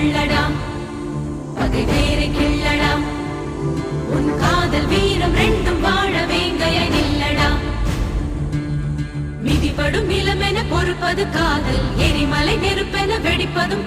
கொள்ளடா, பகை வேரை கிள்ளடா, உன் காதல் வீரம் ரெண்டும் வாழ வேங்கைய நில்லடா. மிதிப்படும் இளமென பொறுப்பது காதல், எரிமலை நெருப்பென வெடிப்பதும்